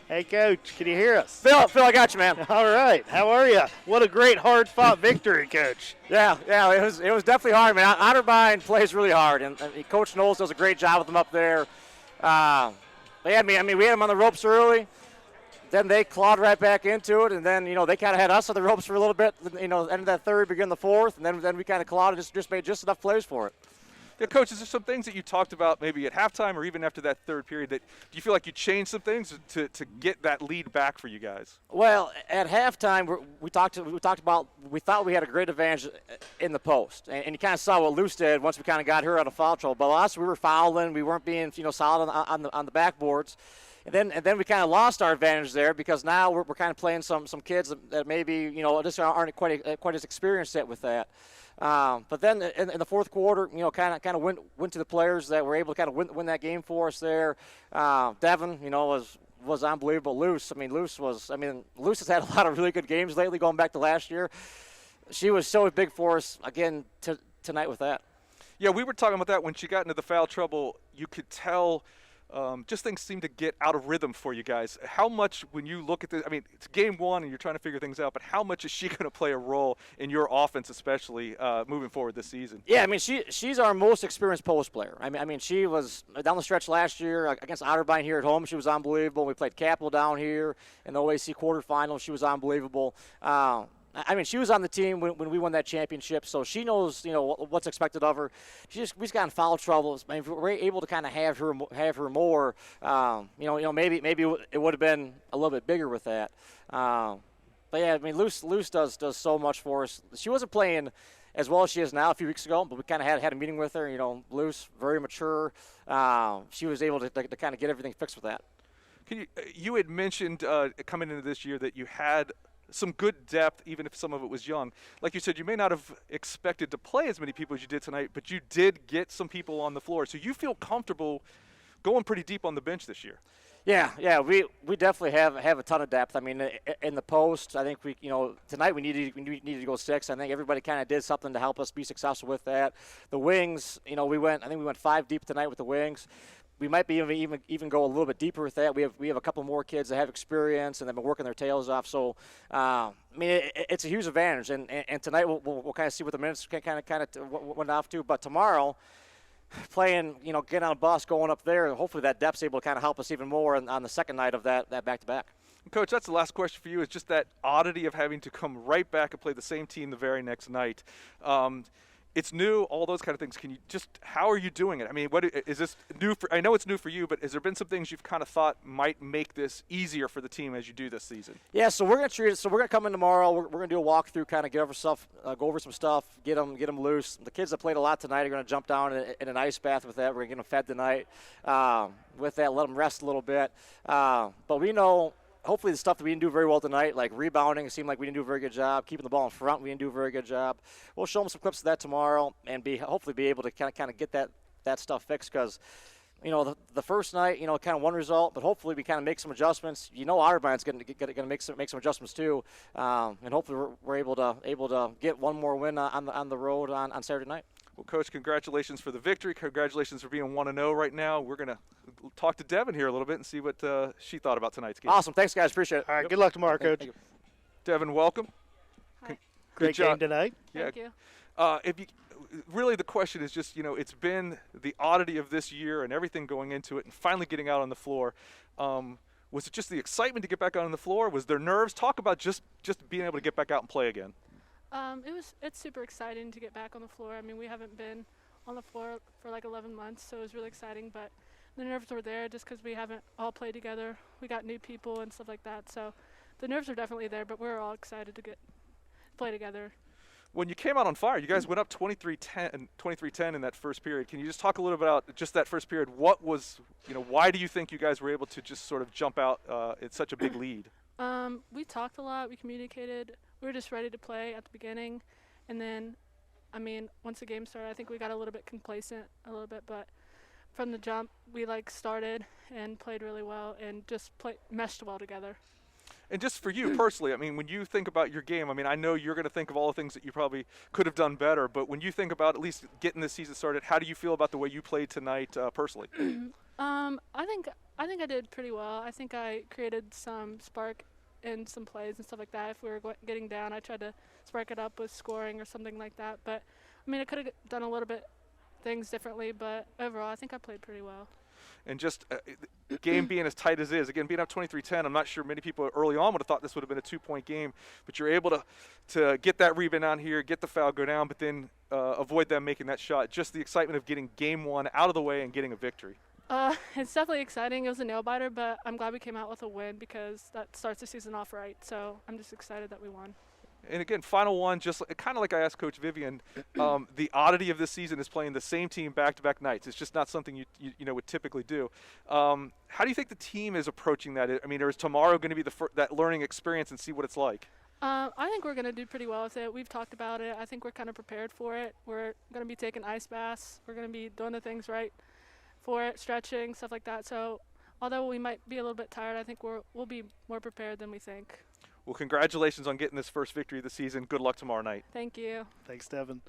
Hey, Coach, can you hear us? Phil, I got you, man. All right. How are you? What a great, hard-fought victory, Coach. Yeah, it was definitely hard, man. Otterbein plays really hard, and Coach Knowles does a great job with them up there. They had me. I mean, we had them on the ropes early. Then they clawed right back into it, and then they kind of had us on the ropes for a little bit. End of that third, begin the fourth, and then we kind of clawed and just made just enough plays for it. Yeah, Coach, is there some things that you talked about maybe at halftime or even after that third period that do you feel like you changed some things to get that lead back for you guys? Well, at halftime, we talked about we thought we had a great advantage in the post, and you kind of saw what Luce did once we kind of got her out of foul trouble. But us, we were fouling, we weren't being solid on the backboards. And then we kind of lost our advantage there because now we're kind of playing some kids that maybe just aren't quite as experienced yet with that. But then in the fourth quarter, kind of went to the players that were able to kind of win that game for us there. Devin, was unbelievable. Luce has had a lot of really good games lately, going back to last year. She was so big for us again tonight with that. Yeah, we were talking about that when she got into the foul trouble. You could tell. Just things seem to get out of rhythm for you guys. How much, when you look at this, I mean, it's game one and you're trying to figure things out, but how much is she going to play a role in your offense, especially moving forward this season? Yeah, I mean, she's our most experienced post player. I mean, she was down the stretch last year against Otterbein here at home. She was unbelievable. We played Capital down here in the OAC quarterfinals. She was unbelievable. I mean, she was on the team when we won that championship, so she knows, what's expected of her. We just got in foul trouble. I mean, if we're able to kind of have her more, maybe it would have been a little bit bigger with that. But yeah, I mean, Luce does so much for us. She wasn't playing as well as she is now a few weeks ago, but we kind of had a meeting with her. Luce, very mature. She was able to kind of get everything fixed with that. You had mentioned coming into this year that you had some good depth, even if some of it was young. Like you said, you may not have expected to play as many people as you did tonight, but you did get some people on the floor. So you feel comfortable going pretty deep on the bench this year. Yeah, we definitely have a ton of depth. I mean, in the post, I think tonight we needed to go 6. I think everybody kind of did something to help us be successful with that. The wings, I think we went 5 deep tonight with the wings. We might be even go a little bit deeper with that. We have a couple more kids that have experience and they've been working their tails off. So, I mean, it's a huge advantage. And tonight we'll kind of see what the minutes kind of went off to. But tomorrow, playing, getting on a bus, going up there, hopefully that depth's able to kind of help us even more on the second night of that back-to-back. Coach, that's the last question for you, is just that oddity of having to come right back and play the same team the very next night. It's new, all those kind of things. How are you doing it? I mean, what is this new for? I know it's new for you, but has there been some things you've kind of thought might make this easier for the team as you do this season? Yeah, so we're going to treat it. So we're going to come in tomorrow. We're going to do a walkthrough, kind of go over some stuff, get them loose. The kids that played a lot tonight are going to jump down in an ice bath with that. We're going to get them fed tonight. With that, let them rest a little bit. But we know, hopefully the stuff that we didn't do very well tonight, like rebounding, it seemed like we didn't do a very good job. Keeping the ball in front, we didn't do a very good job. We'll show them some clips of that tomorrow and hopefully be able to kind of get that stuff fixed because, the first night, kind of one result, but hopefully we kind of make some adjustments. Otterbein's going to make some adjustments too, and hopefully we're able to get one more win on the road on Saturday night. Well, Coach, congratulations for the victory. Congratulations for being 1-0 right now. We're going to talk to Devin here a little bit and see what she thought about tonight's game. Awesome. Thanks, guys. Appreciate it. All right, good luck tomorrow, Coach. Thank you. Devin, welcome. Hi. Great game tonight. Thank you. Really, the question is just, it's been the oddity of this year and everything going into it and finally getting out on the floor. Was it just the excitement to get back out on the floor? Was there nerves? Talk about just being able to get back out and play again. It's super exciting to get back on the floor. I mean, we haven't been on the floor for like 11 months, so it was really exciting. But the nerves were there just because we haven't all played together. We got new people and stuff like that. So the nerves are definitely there, but we're all excited to play together. When you came out on fire, you guys went up 23-10 in that first period. Can you just talk a little bit about just that first period? What was, why do you think you guys were able to just sort of jump out at such a big lead? We talked a lot. We communicated. We were just ready to play at the beginning. And then, once the game started, I think we got a little bit complacent but from the jump, we started and played really well and just meshed well together. And just for you personally, when you think about your game, I know you're going to think of all the things that you probably could have done better, but when you think about at least getting this season started, how do you feel about the way you played tonight personally? I think I think I did pretty well. I think I created some spark in some plays and stuff like that. If we were getting down, I tried to spark it up with scoring or something like that. But, I mean, I could have done a little bit things differently, but overall, I think I played pretty well. And just the game being as tight as it is, again, being up 23-10, I'm not sure many people early on would have thought this would have been a 2-point game, but you're able to get that rebound on here, get the foul, go down, but then avoid them making that shot. Just the excitement of getting game one out of the way and getting a victory. It's definitely exciting. It was a nail-biter, but I'm glad we came out with a win because that starts the season off right. So I'm just excited that we won. And again, final one, just kind of like I asked Coach Vivian, the oddity of this season is playing the same team back-to-back nights. It's just not something you would typically do. How do you think the team is approaching that? I mean, or is tomorrow going to be that learning experience and see what it's like? I think we're going to do pretty well with it. We've talked about it. I think we're kind of prepared for it. We're going to be taking ice baths. We're going to be doing the things right for it, stretching, stuff like that. So although we might be a little bit tired, I think we'll be more prepared than we think. Well, congratulations on getting this first victory of the season. Good luck tomorrow night. Thank you. Thanks, Devin.